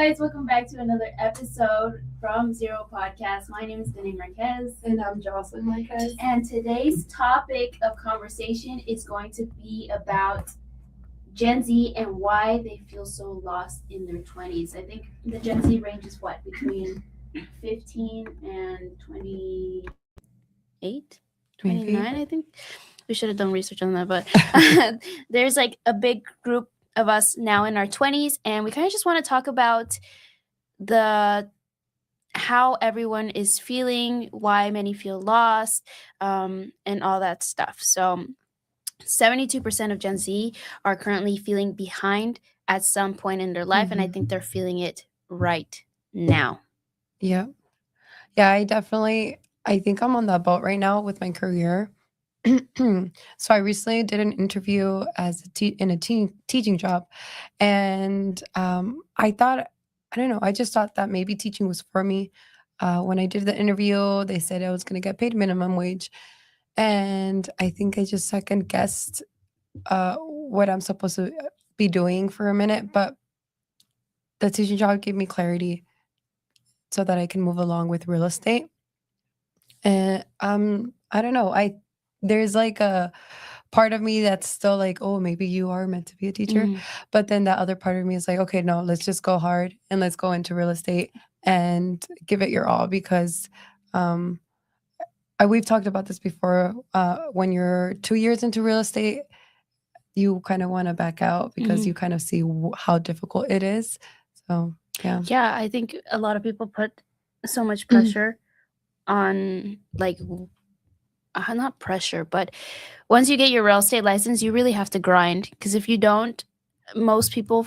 guys, welcome back to another episode from Zero Podcast. My name is Danae Marquez. And I'm Jocelyn Marquez. And today's topic of conversation is going to be about Gen Z and why they feel so lost in their 20s. I think the Gen Z range is what, between 15 and 28? 29, I think. We should have done research on that, but there's like a big group of us now in our 20s, and we kind of just want to talk about how everyone is feeling, why many feel lost, and all that stuff. So 72% of Gen Z are currently feeling behind at some point in their life, and I think they're feeling it right now. Yeah. I think I'm on that boat right now with my career. So I recently did an interview as in a teaching job, and I just thought that maybe teaching was for me. When I did the interview, they said I was going to get paid minimum wage, and I think I just second guessed what I'm supposed to be doing for a minute. But the teaching job gave me clarity so that I can move along with real estate. And I don't know. There's like a part of me that's still like, oh, maybe you are meant to be a teacher. But then that other part of me is like, okay, no, let's just go hard and let's go into real estate and give it your all, because we've talked about this before. When you're 2 years into real estate, you kind of want to back out because you kind of see how difficult it is. So, yeah. Yeah, I think a lot of people put so much pressure on, like, not pressure, but once you get your real estate license, you really have to grind, because if you don't, most people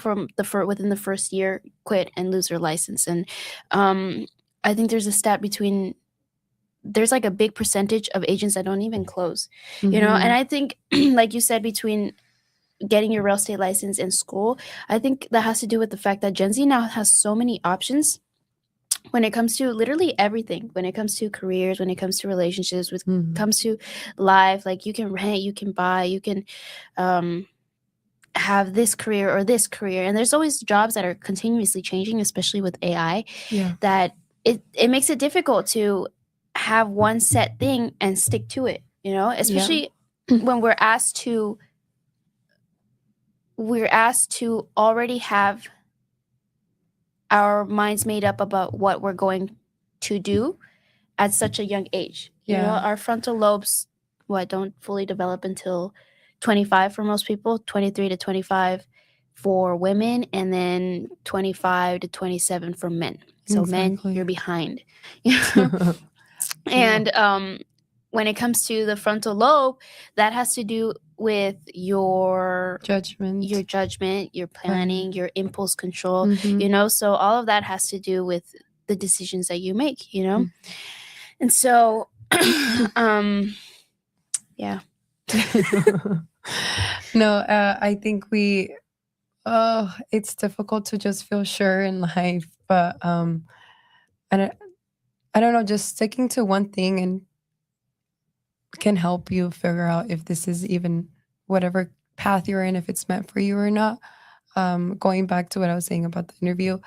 within the first year quit and lose their license. And I think there's a stat there's like a big percentage of agents that don't even close, you know. And I think, like you said, between getting your real estate license and school, I think that has to do with the fact that Gen Z now has so many options when it comes to literally everything, when it comes to careers, when it comes to relationships, when it comes to life. Like, you can rent, you can buy, you can have this career or this career. And there's always jobs that are continuously changing, especially with AI, that it makes it difficult to have one set thing and stick to it, you know, especially when we're asked to already have our minds made up about what we're going to do at such a young age. You know, our frontal lobes don't fully develop until 25 for most people, 23 to 25 for women, and then 25 to 27 for men. So men, you're behind. And when it comes to the frontal lobe, that has to do with your judgment, your planning, your impulse control, you know. So all of that has to do with the decisions that you make, you know. And so yeah. No, I think it's difficult to just feel sure in life, but I don't know, just sticking to one thing and can help you figure out if this is even whatever path you're in, if it's meant for you or not. Going back to what I was saying about the interview,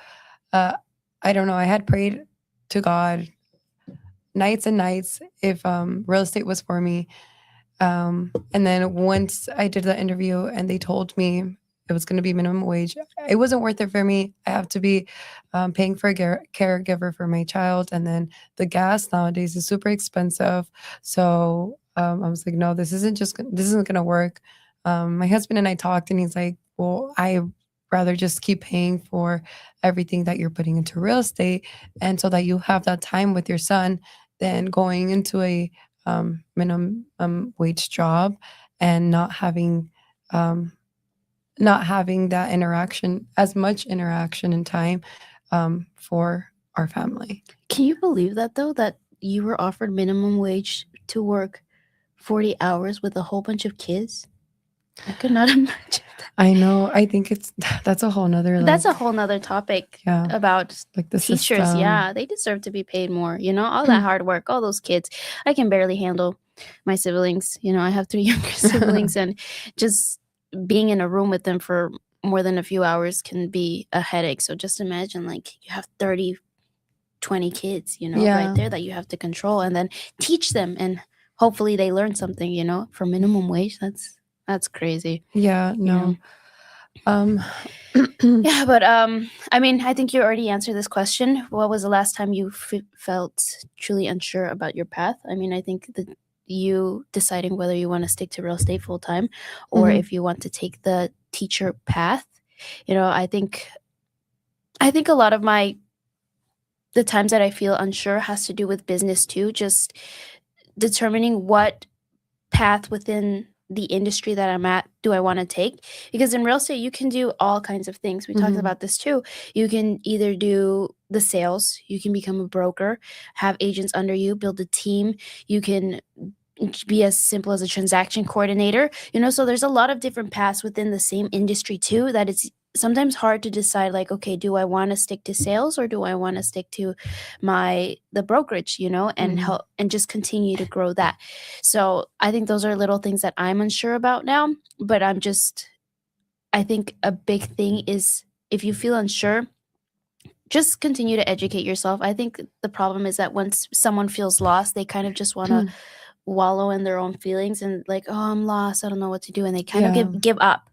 I don't know, I had prayed to God nights and nights if real estate was for me. And then once I did the interview and they told me it was going to be minimum wage, it wasn't worth it for me. I have to be paying for a caregiver for my child. And then the gas nowadays is super expensive. So I was like, no, this isn't going to work. My husband and I talked, and he's like, well, I rather just keep paying for everything that you're putting into real estate, and so that you have that time with your son, than going into a minimum wage job and not having that interaction, as much interaction and time for our family. Can you believe that, though, that you were offered minimum wage to work 40 hours with a whole bunch of kids? I could not imagine that. I know. I think that's a whole nother topic about like the teachers. system. Yeah, they deserve to be paid more. You know, all that hard work, all those kids. I can barely handle my siblings. You know, I have 3 younger siblings, and just being in a room with them for more than a few hours can be a headache. So just imagine like you have 30, 20 kids, right Yeah. there that you have to control and then teach them, and hopefully they learn something, for minimum wage. That's crazy. Yeah. No. Yeah, but I mean, I think you already answered this question. What was the last time you felt truly unsure about your path? I mean, I think that you deciding whether you want to stick to real estate full time or Mhm. if you want to take the teacher path. I think a lot of the times that I feel unsure has to do with business too, just determining what path within the industry that I'm at do I want to take? Because in real estate, you can do all kinds of things. We talked Mhm. about this too. You can either do the sales, you can become a broker, have agents under you, build a team. You can be as simple as a transaction coordinator, so there's a lot of different paths within the same industry too, that it's sometimes hard to decide, like, okay, do I want to stick to sales or do I want to stick to the brokerage, and Mhm. help and just continue to grow that. So I think those are little things that I'm unsure about now, but I think a big thing is, if you feel unsure, just continue to educate yourself. I think the problem is that once someone feels lost, they kind of just want to wallow in their own feelings and like, oh, I'm lost, I don't know what to do, and they kind Yeah. of give up.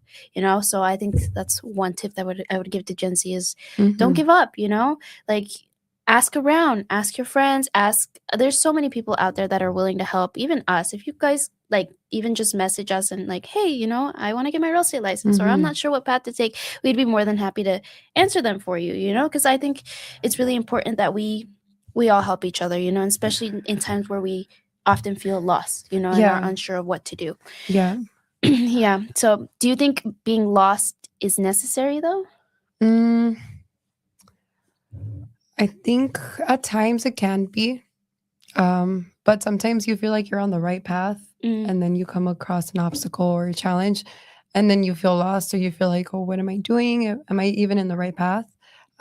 So I think that's one tip that I would give to Gen Z is don't Mhm. give up. Like, ask around, ask your friends, there's so many people out there that are willing to help, even us. If you guys like even just message us and like, hey, I want to get my real estate license, or I'm Mhm. not sure what path to take, we'd be more than happy to answer them for you, because I think it's really important that we all help each other, and especially in times where we often feel lost, and are Yeah. unsure of what to do. Yeah. Yeah. So do you think being lost is necessary though? Mm, I think at times it can be. But sometimes you feel like you're on the right path Mm, and then you come across an obstacle or a challenge and then you feel lost or you feel like, oh, what am I doing? Am I even in the right path?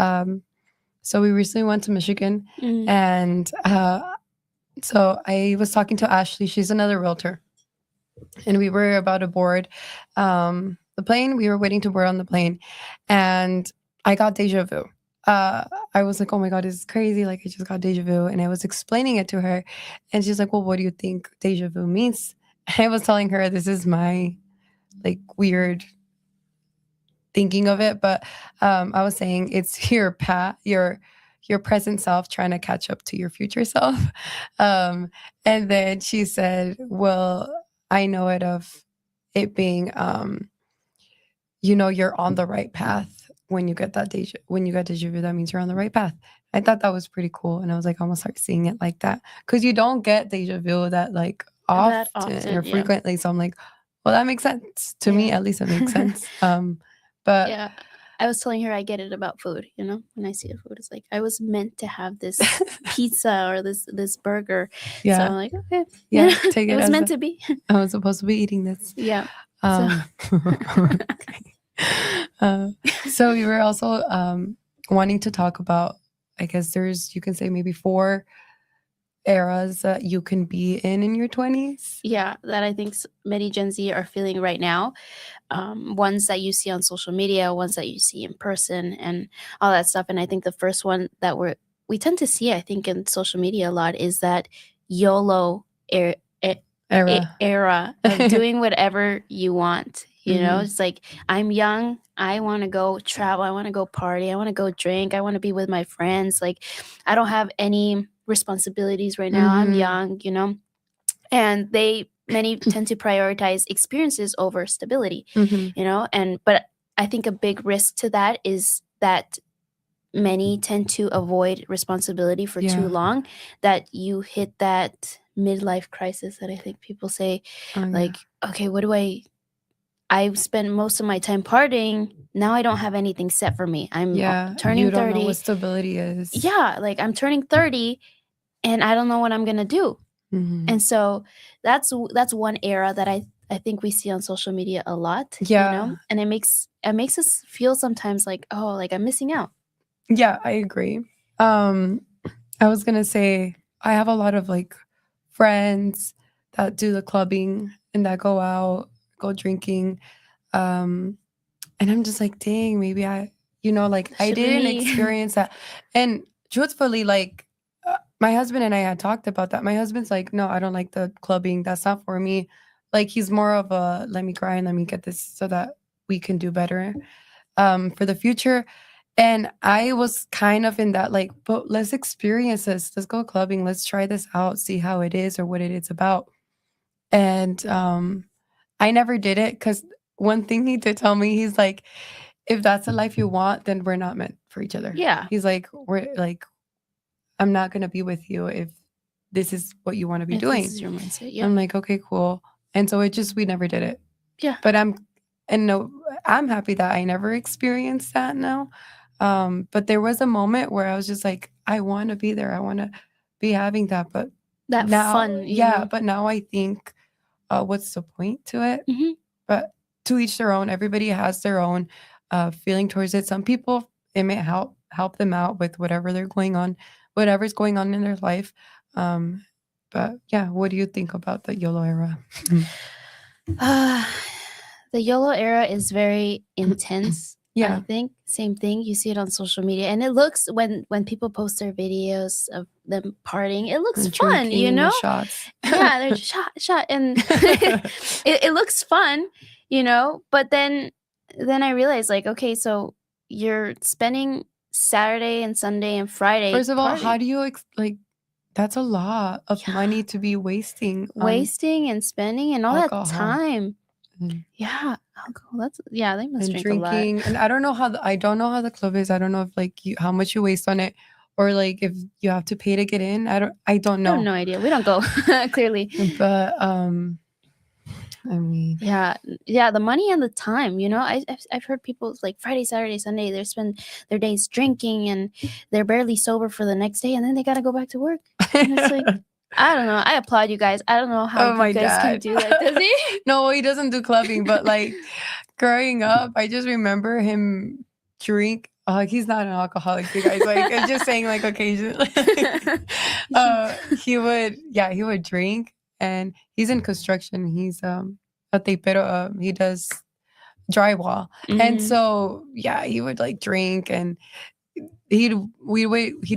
Um, so we recently went to Michigan mm, and so I was talking to Ashley. She's another realtor. And we were about to board the plane. We were waiting to board on the plane, and I got deja vu. I was like, "Oh my god, this is crazy! Like, I just got deja vu." And I was explaining it to her, and she's like, "Well, what do you think deja vu means?" I was telling her this is my like weird thinking of it, but I was saying it's your present self trying to catch up to your future self. Um, and then she said, "Well, I know it of it being, you're on the right path when you get when you get deja vu. That means you're on the right path." I thought that was pretty cool, and I was like, I'm gonna start seeing it like that because you don't get deja vu that like that often or often, yeah. frequently. So I'm like, well, that makes sense to me. Yeah. At least it makes sense. But Yeah. I was telling her I get it about food, when I see a food, it's like I was meant to have this pizza or this burger. So I'm yeah, like, okay. yeah, take It it was as meant to be. I was supposed to be eating this. Yeah. So Um, uh, so we were also wanting to talk about, I guess you can say maybe 4 eras that you can be in your 20s. yeah, that I think many Gen Z are feeling right now. Ones that you see on social media, ones that you see in person, and all that stuff. And I think the first one that we tend to see, I think, in social media a lot is that YOLO Era. era of doing whatever you want. Mhm. It's like, I'm young. I want to go travel. I want to go party. I want to go drink. I want to be with my friends. Like, I don't have any responsibilities right now. I'm Mhm. young. And many tend to prioritize experiences over stability, Mhm. but I think a big risk to that is that many tend to avoid responsibility for too Yeah. long, that you hit that midlife crisis that I think people say, Oh, yeah. like, okay, what do I've spent most of my time partying, now I don't have anything set for me. I'm Yeah, you turning don't know 30. what stability is. Yeah, like I'm turning 30 and I don't know what I'm going to do. Mhm. And so that's one era that I think we see on social media a lot, Yeah. and it makes us feel sometimes like, oh, like I'm missing out. Yeah, I agree. Um, I was gonna say I have a lot of like friends that do the clubbing and that go out, go drinking. Um, And I'm just like, dang, maybe like I Should didn't we? experience that. And truthfully, like my husband and I had talked about that. My husband's like, no, I don't like the clubbing. That's not for me. Like he's more of a let me grind, let me get this so that we can do better for the future. And I was kind of in that like, but let's experience this. Let's go clubbing. Let's try this out, see how it is or what it is about. And I never did it because one thing he did tell me, he's like, if that's the life you want, then we're not meant for each other. Yeah. He's like, we're like, I'm not gonna be with you if this is what you want to be If doing. this is your mindset. Yeah. I'm like, okay, cool. And so we never did it. Yeah. But I'm happy that I never experienced that now. But there was a moment where I was just like, I want to be there. I want to be having that. But That now, fun, yeah, but now I think, what's the point to it? Mhm. But to each their own. Everybody has their own feeling towards it. Some people, it may help them out with whatever's going on in their life. But yeah, what do you think about the YOLO era? Uh, the YOLO era is very intense. Yeah. I think same thing. You see it on social media, and it looks when people post their videos of them partying, it looks And fun. You drinking know, with shots. yeah, they're just shot, and it looks fun. You know, but then I realized like, okay, so you're spending Saturday and Sunday and Friday First of all, how partying. do you like? That's a lot of Yeah. money to be wasting And spending and all alcohol. that time. Mm. Yeah, alcohol. They must And drink a lot. drinking. And I don't know I don't know how the club is. I don't know if like how much you waste on it, or like if you have to pay to get in. I don't I know. have no idea. We don't go clearly. But I mean, Yeah, the money and the time. You know, I've heard people like Friday, Saturday, Sunday. They spend their days drinking and they're barely sober for the next day, and then they gotta go back to work. And it's like, I don't know. I applaud you guys. I don't know how my you guys can dad. do that. Does he? No, he doesn't do clubbing, but like growing up, I just remember him drink. He's not an alcoholic, you guys. Like I'm just saying, like occasionally, he would drink, and he's in construction. He's a tapero. He does drywall, and Mhm. so yeah, he would like drink, and he'd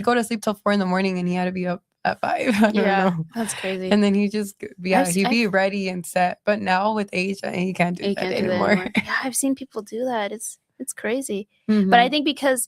go to sleep till 4 in the morning, and he had to be up at 5. I don't know. That's crazy. And then he just he'd be I've- ready and set. But now with age, he can't do You that can't do that anymore. anymore. Yeah, I've seen people do that. It's crazy. Mhm. But I think because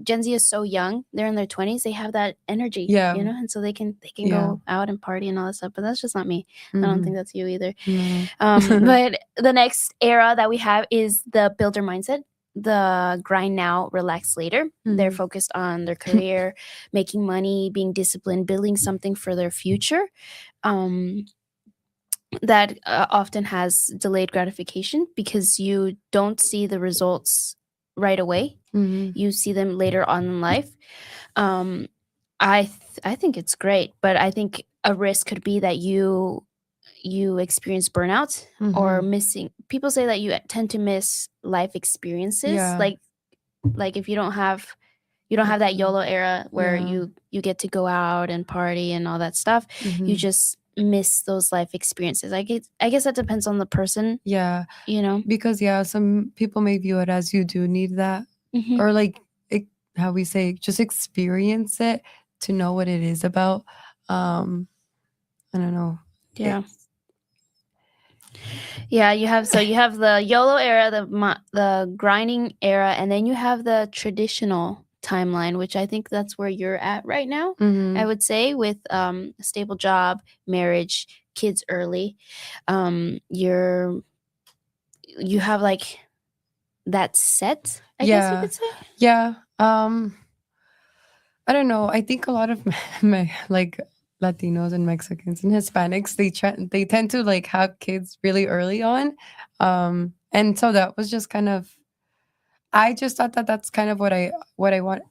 Gen Z is so young, they're in their 20s, they have that energy. Yeah. You know, and so they can Yeah. go out and party and all that stuff. But that's just not me. I don't think that's you either. No. But the next era that we have is the builder mindset. The grind now, relax later. They're Mhm. focused on their career, making money, being disciplined, building something for their future. That often has delayed gratification because you don't see the results right away. Mhm. You see them later on in life. I think it's great, but I think a risk could be that you experience burnout or Mhm. missing. People say that you tend to miss life experiences. Yeah. Like if you don't have that YOLO era where Yeah. you get to go out and party and all that stuff. You Mhm. just miss those life experiences. I guess that depends on the person, Yeah. you know. Because some people may view it as you do need that, Mhm. or like how we say, just experience it to know what it is about. I don't know. Yeah. It's- Yeah, you have the YOLO era, the grinding era, and then you have the traditional timeline, which I think that's where you're at right now. Mhm. I would say with a stable job, marriage, kids early. You have like that set, I guess you Yeah. could say. Yeah. I don't know. I think a lot of my like Latinos and Mexicans and Hispanics, they tend to like have kids really early on. And so that was just kind of, I just thought that that's kind of what I want,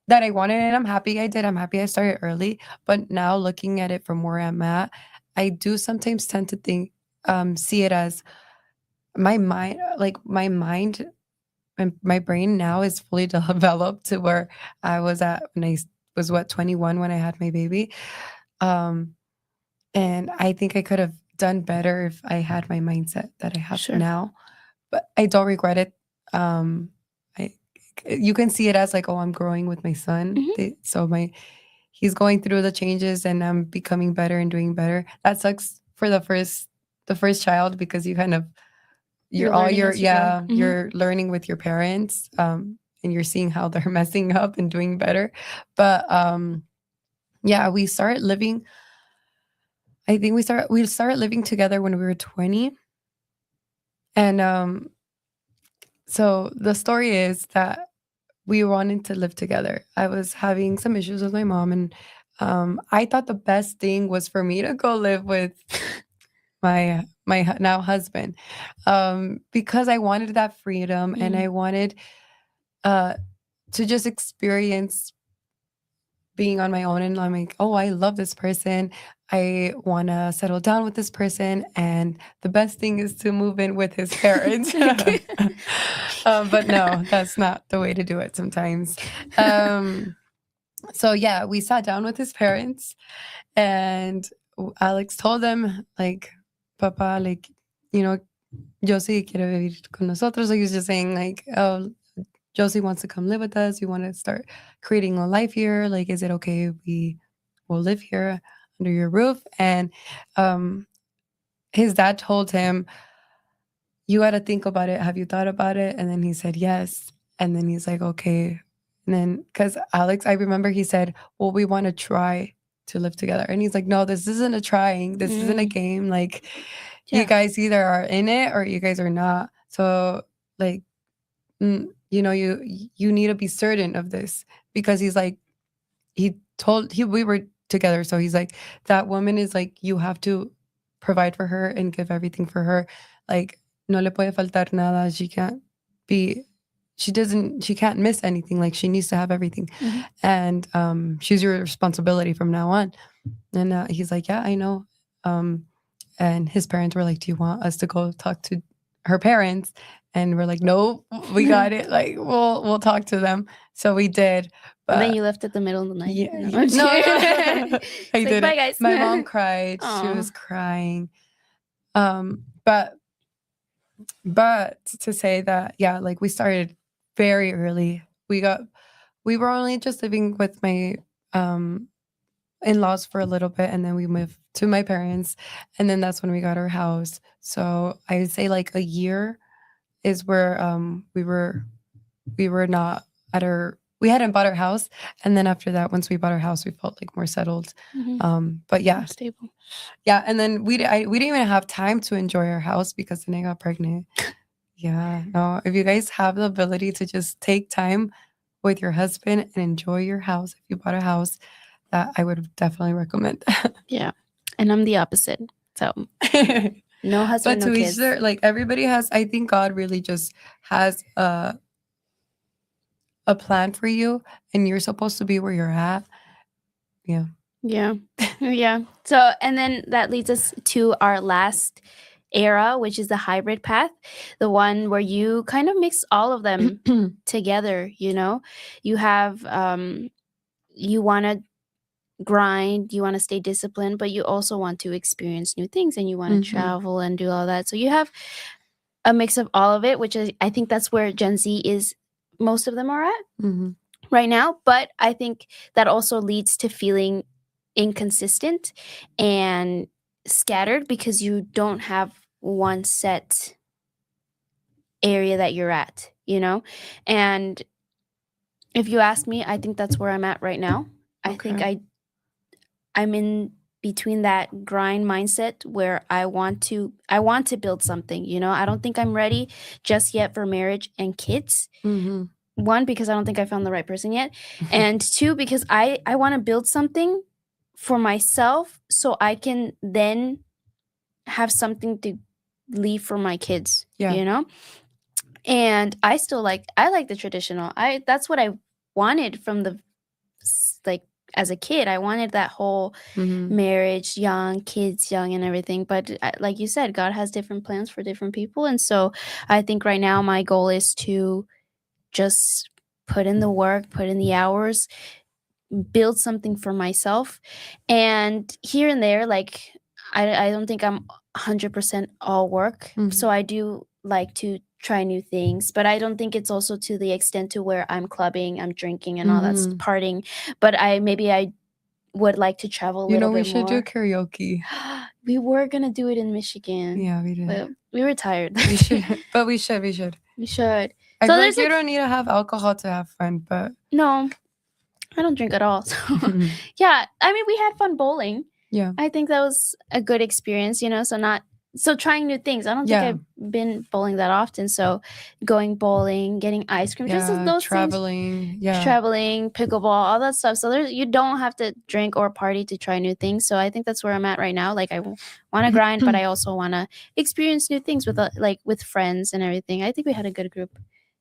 that I wanted, and I'm happy I did. I'm happy I started early. But now looking at it from where I'm at, I do sometimes tend to see it as my mind and my brain now is fully developed to where I was at when I was 21 when I had my baby. And I think I could have done better if I had my mindset that I have Sure. now. But I don't regret it. um I you can see it as like, oh, I'm growing with my son. Mhm. So my he's going through the changes and I'm becoming better and doing better. That sucks for the first child because you kind of You're you're all learning you're as you go. yeah, you're learning with your parents, and you're seeing how they're messing up and doing better. But yeah, we started living I think we started living together when we were 20. And so the story is that we wanted to live together. I was having some issues with my mom, and I thought the best thing was for me to go live with my now husband, because I wanted that freedom and I wanted uh, to just experience being on my own. And I'm like, oh, I love this person. I want to settle down with this person. And the best thing is to move in with his parents. But no, that's not the way to do it sometimes. So yeah, we sat down with his parents and Alex told them, like, Papa, like, you know, Josie quiere vivir con nosotros. So he was just saying, like, oh, Josie wants to come live with us. We want to start creating a life here. Like, is it okay if we will live here under your roof? And um, his dad told him, you got to think about it. Have you thought about it? And then he said, yes. And then he's like, okay. And then, because Alex, I remember he said, well, we want to try to live together. And he's like, no, this isn't a trying. This isn't a game. Like, you Yeah. guys either are in it or you guys are not. So, like, you need to be certain of this, because he's like, we were together. So he's like, that woman is like, you have to provide for her and give everything for her. Like, no le puede faltar nada. She can't miss anything. Like, she needs to have everything. Mhm. And she's your responsibility from now on. And he's like, yeah, I know. And his parents were like, do you want us to go talk to her parents? And we're like, no, we got it. Like, we'll talk to them. So we did. And then But you left at the middle of the night. yeah, No, yeah. I'm No, kidding. no. It's I like, did bye, it. guys. My mom cried. She Aw. was crying. But to say that, yeah, like, we started very early. We were only just living with my um in-laws for a little bit, and then we moved to my parents, and then that's when we got our house. So I would say like a year is where we were not at our we hadn't bought our house. And then after that, once we bought our house, we felt like more settled. But yeah, More stable. yeah. And then we didn't even have time to enjoy our house because then I got pregnant. Yeah, no, if you guys have the ability to just take time with your husband and enjoy your house, if you bought a house, that I would definitely recommend. Yeah. And I'm the opposite. So no But husband, no to each kids. their, like, everybody has, I think God really just has a plan for you, and you're supposed to be where you're at. Yeah. Yeah. Yeah. So, and then that leads us to our last era, which is the hybrid path, the one where you kind of mix all of them together, you know? You have you want to grind, you want to stay disciplined, but you also want to experience new things and you want to travel and do all that. So you have a mix of all of it, which is, I think that's where Gen Z is, most of them are at right now. But I think that also leads to feeling inconsistent and scattered because you don't have one set area that you're at, you know? And if you ask me, I think that's where I'm at right now. I think Okay. I'm in between that grind mindset where I want to build something, you know? I don't think I'm ready just yet for marriage and kids. One, because I don't think I found the right person yet, and two, because I want to build something for myself so I can then have something to leave for my kids, Yeah. you know? And I like the traditional. That's what I wanted from like as a kid. I wanted that whole marriage, young, kids young and everything. But like you said, God has different plans for different people. And so I think right now my goal is to just put in the work, put in the hours, build something for myself. And here and there, like I don't think I'm 100% all work. So I do like to try new things, but I don't think it's also to the extent to where I'm clubbing, I'm drinking and all that's Mhm. partying. But I would like to travel a You know, little we bit should do more. karaoke. We were gonna do it in Michigan, Yeah, we did. but we were tired. We should, but we should. We should. I So feel there's like you like don't need to have alcohol to have fun, but no, I don't drink at all. So yeah, I mean we had fun bowling. yeah, I think that was a good experience, you know, so trying new things. I don't think yeah, I've been bowling that often. So going bowling, getting ice cream, just yeah, those things, traveling, yeah, traveling, pickleball, all that stuff. So you don't have to drink or party to try new things. So I think that's where I'm at right now. Like I want to grind, but I also want to experience new things with like with friends and everything. I think we had a good group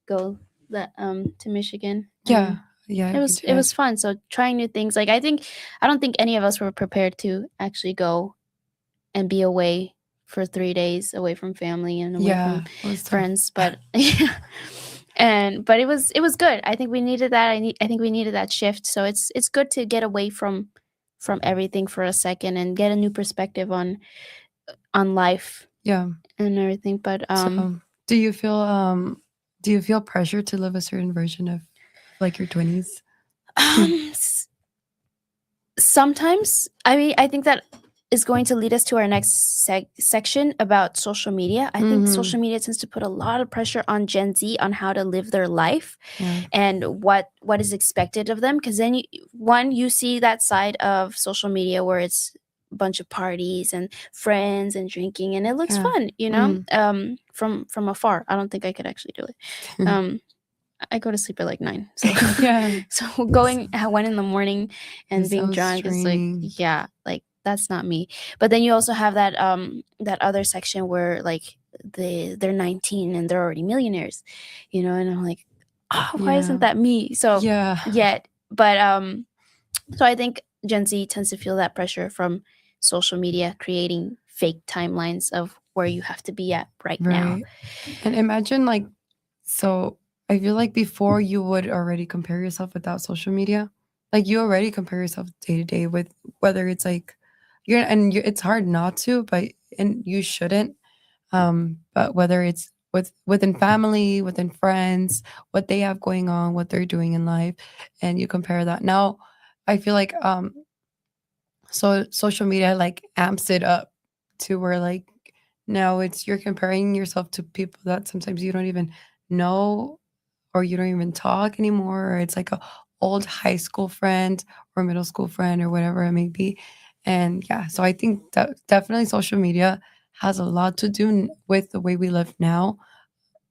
go to Michigan. yeah, And yeah. it We was did. fun. So trying new things. Like I don't think any of us were prepared to actually go and be away for 3 days, away from family and away Yeah, from it was tough. friends, but but it was good. I think we needed that. I think we needed that shift. So it's good to get away from everything for a second and get a new perspective on life Yeah. and everything. But So, do you feel pressure to live a certain version of like your 20s? s- sometimes I think that is going to lead us to our next section about social media. I think Mhm. social media tends to put a lot of pressure on Gen Z on how to live their life Yeah. and what is expected of them, because then you see that side of social media where it's a bunch of parties and friends and drinking and it looks Yeah. fun, you know, from afar. I don't think I could actually do it. I go to sleep at like 9. So Yeah. so going at 1 in the morning and It being sounds drunk is like, draining. yeah, like that's not me. But then you also have that other section where like they're 19 and they're already millionaires, you know, and I'm like, oh, why Yeah. isn't that me? So Yeah. yet, but so I think Gen Z tends to feel that pressure from social media creating fake timelines of where you have to be at right now. Right. And imagine like, so I feel like before you would already compare yourself without social media. Like you already compare yourself day to day with whether it's like it's hard not to, but and you shouldn't. But whether it's within family, within friends, what they have going on, what they're doing in life, and you compare that. Now, I feel like so social media like amps it up to where like now it's you're comparing yourself to people that sometimes you don't even know or you don't even talk anymore, or it's like a old high school friend or middle school friend or whatever it may be. And yeah, so I think that definitely social media has a lot to do with the way we live now.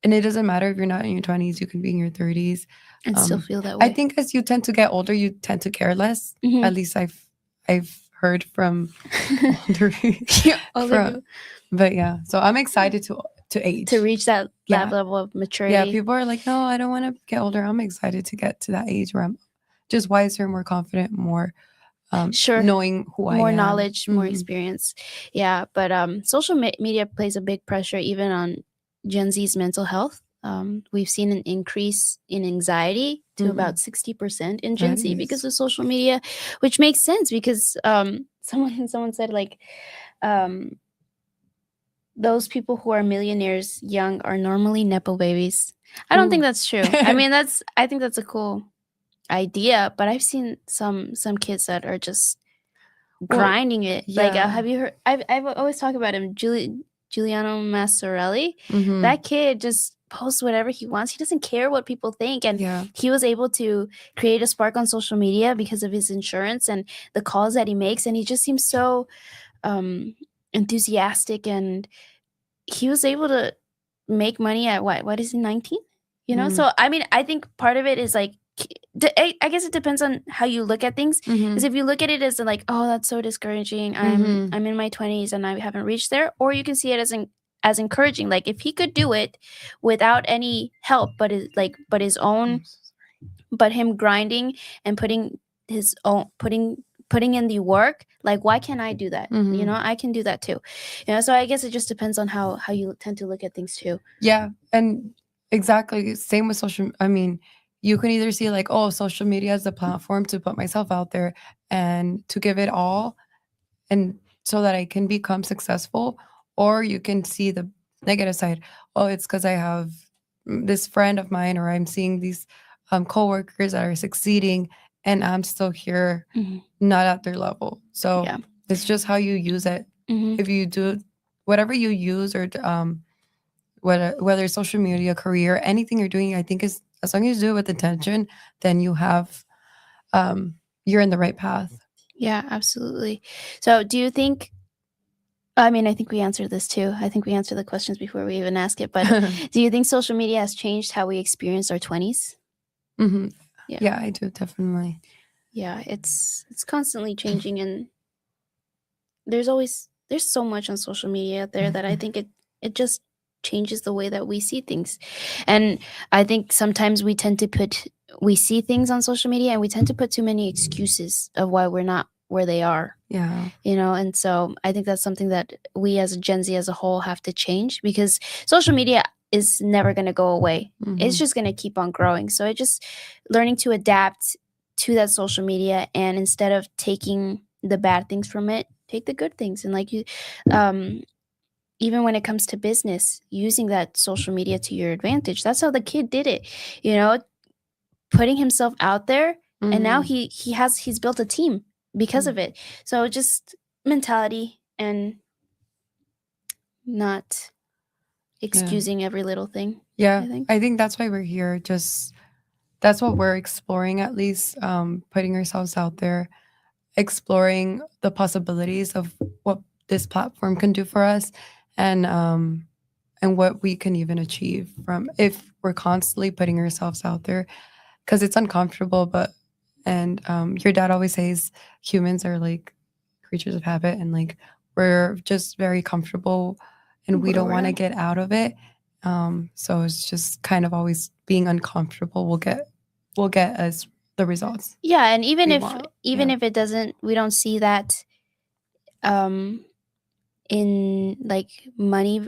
And it doesn't matter if you're not in your 20s, you can be in your 30s. And still feel that I way. think as you tend to get older, you tend to care less. Mhm. At least I've heard from older, Yeah, older from, people. but yeah. So I'm excited to age. To reach that Yeah. level of maturity. Yeah, people are like, no, I don't want to get older. I'm excited to get to that age where I'm just wiser, more confident, more Sure. knowing who I More am. knowledge, more Mhm. experience. Yeah, but social media plays a big pressure even on Gen Z's mental health. We've seen an increase in anxiety to about 60% in Gen That Z is. because of social media, which makes sense because someone said like those people who are millionaires young are normally nepo babies. I don't think Ooh. that's true. I mean, I think that's a cool idea, but I've seen some kids that are just Well, grinding it. Like, yeah. have you heard? I've always talked about him, Giuliano Massarelli. Mhm. That kid just posts whatever he wants. He doesn't care what people think, and Yeah. he was able to create a spark on social media because of his insurance and the calls that he makes. And he just seems so enthusiastic, and he was able to make money at what is he, 19? You know, Mhm. so I mean, I think part of it is like I guess it depends on how you look at things. Because Mhm. if you look at it as like, oh, that's so discouraging. Mhm. I'm in my 20s and I haven't reached there, or you can see it as encouraging. Like if he could do it without any help, but his own, but him grinding and putting his own putting in the work, like why can't I do that? You know, I can do that too. You know, so I guess it just depends on how you tend to look at things too. Yeah, and exactly same with social. I mean, you can either see like, oh, social media is the platform to put myself out there and to give it all, and so that I can become successful, or you can see negative side. Oh, it's because I have this friend of mine, or I'm seeing these coworkers that are succeeding, and I'm still here, Mhm. not at their level. So Yeah. it's just how you use it. Mhm. If you do whatever you use, or whether it's social media, career, anything you're doing, I think is as long as you do it with intention, then you're in the right path. Yeah, absolutely. So, do you think I mean, I think we answered this too. I think we answered the questions before we even ask it, but do you think social media has changed how we experience our 20s? Hmm. Yeah. Yeah, I do definitely. Yeah, it's constantly changing, and there's so much on social media out there that I think it just changes the way that we see things. And I think sometimes we see things on social media and we tend to put too many excuses of why we're not where they are, Yeah. and so I think that's something that we as a Gen Z as a whole have to change, because social media is never going to go away. It's Hmm. just going to keep on growing. So it just learning to adapt to that social media, and instead of taking the bad things from it, take the good things. And like you um even when it comes to business, using that social media to your advantage. That's how the kid did it, you know, putting himself out there, and now Hmm. he's built a team because of it. So just mentality, and not Yeah. excusing every little thing, Yeah. I think. I think that's why we're here. Just that's what we're exploring, at least, putting ourselves out there, exploring the possibilities of what this platform can do for us, and what we can even achieve from if we're constantly putting ourselves out there, because it's uncomfortable. But and your dad always says humans are like creatures of habit, and like we're just very comfortable, and we Where don't we're want to at. get out of it. So it's just kind of always being uncomfortable will get us the results Yeah, and even we if want. even Yeah. if it doesn't, we don't see that um in like money,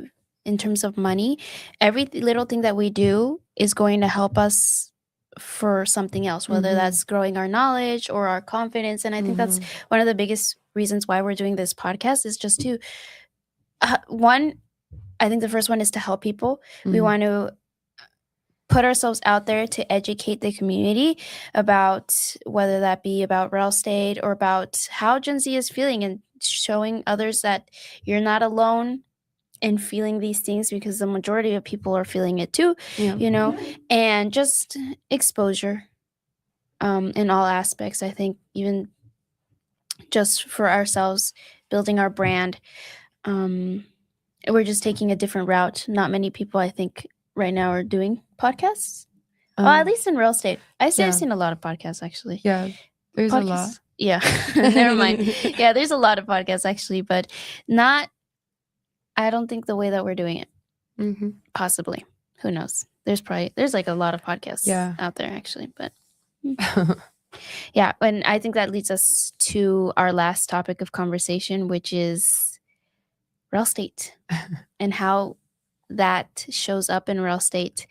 in terms of money, every little thing that we do is going to help us for something else, whether Hmm. that's growing our knowledge or our confidence. And I think that's Hmm. one of the biggest reasons why we're doing this podcast, is just to one, I think the first one is to help people. We Hmm. want to put ourselves out there to educate the community about, whether that be about real estate or about how Gen Z is feeling, and showing others that you're not alone in feeling these things, because the majority of people are feeling it too, Yeah. and just exposure in all aspects. I think even just for ourselves, building our brand. Um, we're just taking a different route. Not many people, I think, right now are doing podcasts. Well, at Uh, least in real estate. I say I've yeah. seen a lot of podcasts, actually. Yeah. There's a lot. Podcasts. Yeah. Never mind. Yeah, there's a lot of podcasts, actually, but not, I don't think the way that we're doing it. Hmm. Possibly. Who knows? There's like a lot of podcasts Yeah. out there, actually, but yeah. And I think that leads us to our last topic of conversation, which is real estate, and how that shows up in real estate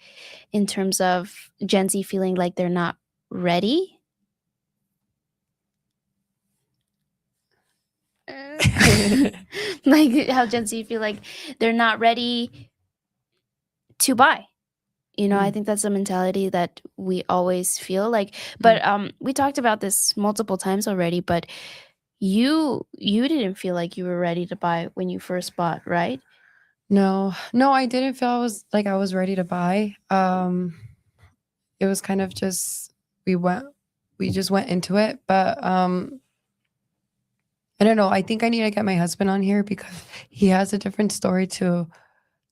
in terms of Gen Z feeling like they're not ready. Like how Gen Z feel like they're not ready to buy. I think that's a mentality that we always feel like. But we talked about this multiple times already, but you didn't feel like you were ready to buy when you first bought, right? No, no, I didn't feel I was ready to buy. It was kind of just we just went into it, but I don't know. I think I need to get my husband on here because he has a different story to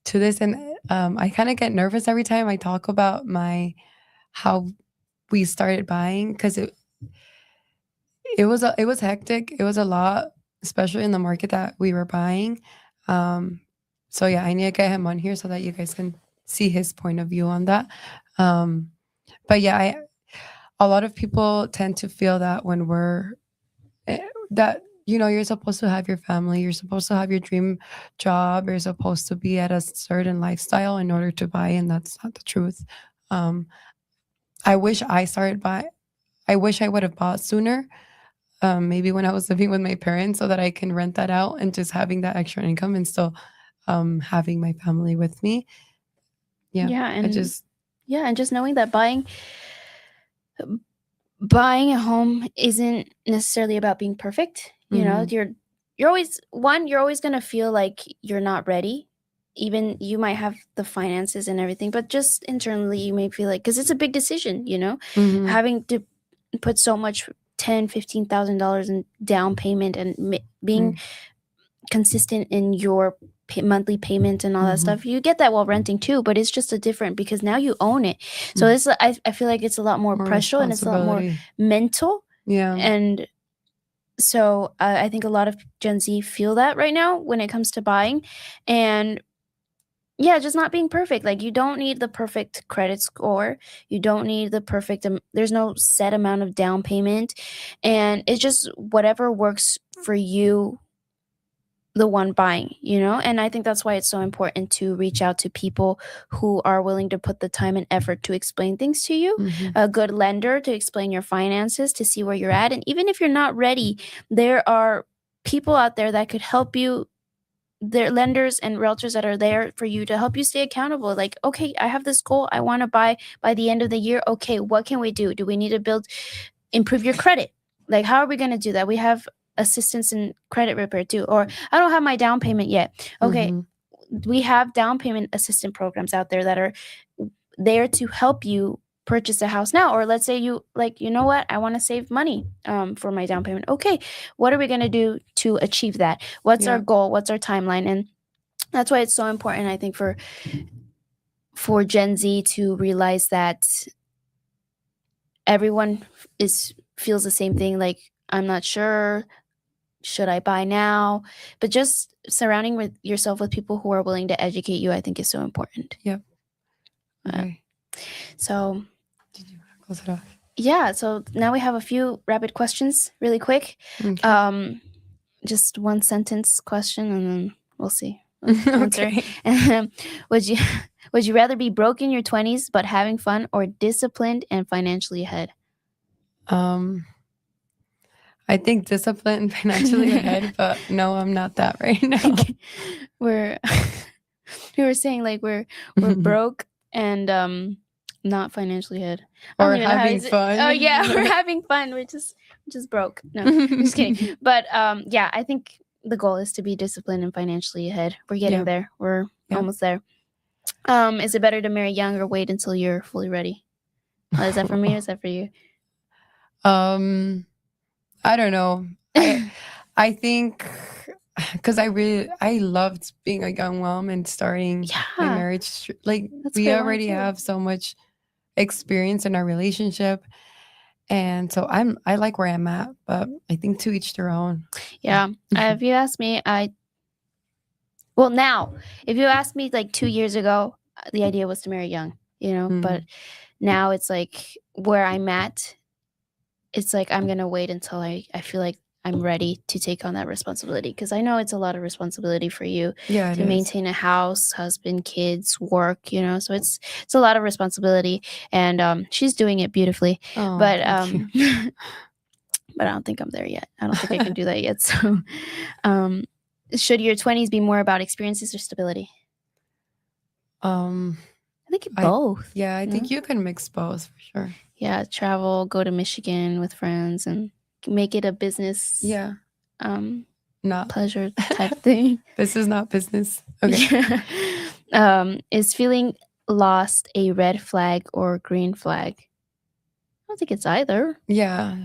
this, and I kind of get nervous every time I talk about my how we started buying, because it was hectic. It was a lot, especially in the market that we were buying. Um, so yeah, I need to get him on here so that you guys can see his point of view on that. Um, but yeah, a lot of people tend to feel that when that you're supposed to have your family, you're supposed to have your dream job, you're supposed to be at a certain lifestyle in order to buy, and that's not the truth. Um, I wish I wish I would have bought sooner, maybe when I was living with my parents, so that I can rent that out and just having that extra income and still having my family with me. Yeah, Yeah, I and just and just knowing that buying a home isn't necessarily about being perfect. You know, Mhm. you're always you're always gonna feel like you're not ready. Even you might have the finances and everything, but just internally you may feel like, because it's a big decision, you know, Mhm. having to put so much $10,000-$15,000 in down payment and being Mm. consistent in your monthly payment and all that Mhm. stuff. You get that while renting too, but it's just a different, because now you own it. So Mm. it's I feel like it's a lot more More pressure and it's a lot more responsibility. mental. Yeah. And so I think a lot of Gen Z feel that right now when it comes to buying. And yeah, just not being perfect. Like, you don't need the perfect credit score. You don't need the perfect there's no set amount of down payment, and it's just whatever works for you, the one buying, you know? And I think that's why it's so important to reach out to people who are willing to put the time and effort to explain things to you, Mhm. a good lender to explain your finances, to see where you're at. And even if you're not ready, there are people out there that could help you. There are lenders and realtors that are there for you to help you stay accountable. Like, okay, I have this goal. I want to buy by the end of the year. Okay, what can we do? Do we need to improve your credit? Like, how are we going to do that? We have assistance in credit repair too. Or, I don't have my down payment yet. Okay, Mhm. we have down payment assistant programs out there that are there to help you purchase a house now. Or let's say you like, you know what, I want to save money for my down payment. Okay, what are we going to do to achieve that? What's our Yeah. goal? What's our timeline? And that's why it's so important, I think, for Gen Z to realize that everyone feels the same thing. Like, I'm not sure, should I buy now? But just surrounding with yourself with people who are willing to educate you, I think, is so important. Yep. Uh, Okay. so Did you want to close it off? yeah, so now we have a few rapid questions, really quick. Okay. Just one sentence question, and then we'll see. Answer. Okay. would you would you rather be broke in your 20s but having fun, or disciplined and financially ahead? Um, I think disciplined financially ahead, but no, I'm not that right now. We're we were saying like we're broke and not financially ahead. I don't Or even know how having is it. Oh yeah, we're fun. having fun. We're just broke. No, I'm just kidding. But yeah, I think the goal is to be disciplined and financially ahead. We're getting Yeah. there. We're Yeah. almost there. Is it better to marry young or wait until you're fully ready? Is that for me or is that for you? I don't know. I think because I loved being a young mom and starting my Yeah, marriage. Like, that's we what I wanted already too. have so much experience in our relationship, and so I like where I'm at. But I think to each their own. Yeah. If you ask me, well, now, if you asked me like 2 years ago, the idea was to marry young, you know, but Mm. now it's like where I'm at, it's like I'm going to wait until I feel like I'm ready to take on that responsibility, because I know it's a lot of responsibility for you Yeah, it to is. maintain a house, husband, kids, work, you know, so it's a lot of responsibility, and she's doing it beautifully, Oh, but thank you. but I don't think I'm there yet. I don't think I can do that yet. So, um, should your 20s be more about experiences or stability? Um, I think I both. yeah, I You know? think you can mix both for sure. Yeah, travel, go to Michigan with friends, and make it a business Yeah, not pleasure type thing. this is not business. Okay. Yeah. Is feeling lost a red flag or green flag? I don't think it's either. Yeah,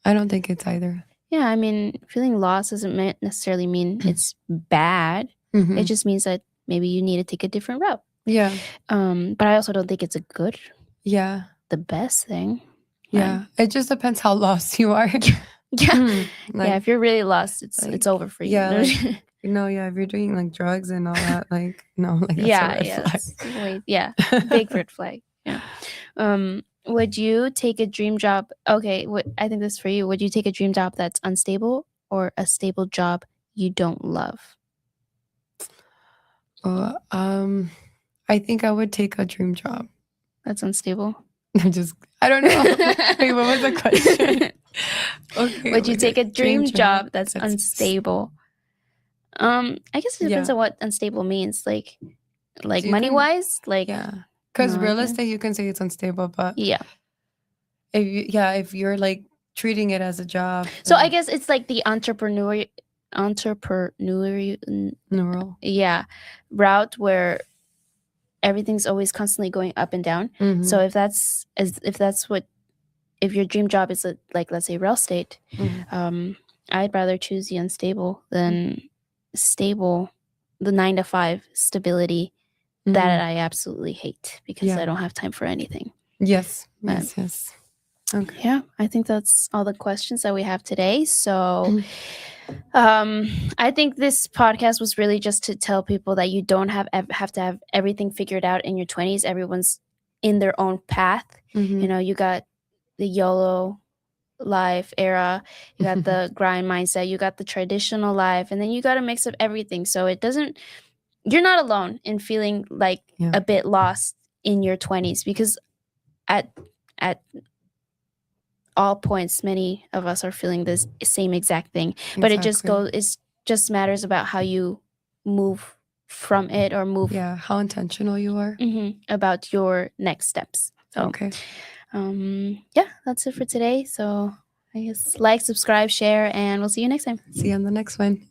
I don't think it's either. Yeah, I mean, feeling lost doesn't necessarily mean it's bad. It Mhm. just means that maybe you need to take a different route. Yeah, But I also don't think it's yeah, the best thing. yeah. It just depends how lost you are. Yeah. Mm, Yeah, if you're really lost, it's like, over for you. yeah, like, no, yeah, if you're doing like drugs and all that, like, no, like, that's a Yeah, red yeah, flag. yeah, big red flag. Yeah. Would you take a dream job? Okay, I think this is for you. Would you take a dream job that's unstable, or a stable job you don't love? Oh, I think I would take a dream job. That's unstable. I don't know. Wait, what was the question? Okay, Would you take a dream job that's that's unstable? I guess it depends Yeah. on what unstable means. Like You money can- wise, like Yeah. Because No, real okay. estate, you can say it's unstable, but yeah. if you're like treating it as a job, So I then guess it's like the entrepreneur neural. yeah route where everything's always constantly going up and down. Mhm. So if that's what if your dream job is like let's say real estate, Mhm. I'd rather choose the unstable than stable, the 9 to 5 stability Mhm. that I absolutely hate because Yeah. I don't have time for anything. Yes. But- Yes. Okay. Yeah, I think that's all the questions that we have today. So Mhm. I think this podcast was really just to tell people that you don't have to have everything figured out in your 20s. Everyone's in their own path. Mhm. You know, you got the YOLO life era, you got the grind mindset, you got the traditional life, and then you got a mix of everything. So you're not alone in feeling like Yeah. a bit lost in your 20s because at all points many of us are feeling this same exact thing, but it just matters about how you move from it or move Yeah. How intentional you are. about your next steps. So Okay. yeah, that's it for today. So I guess like, subscribe, share, and we'll see you next time. See you on the next one.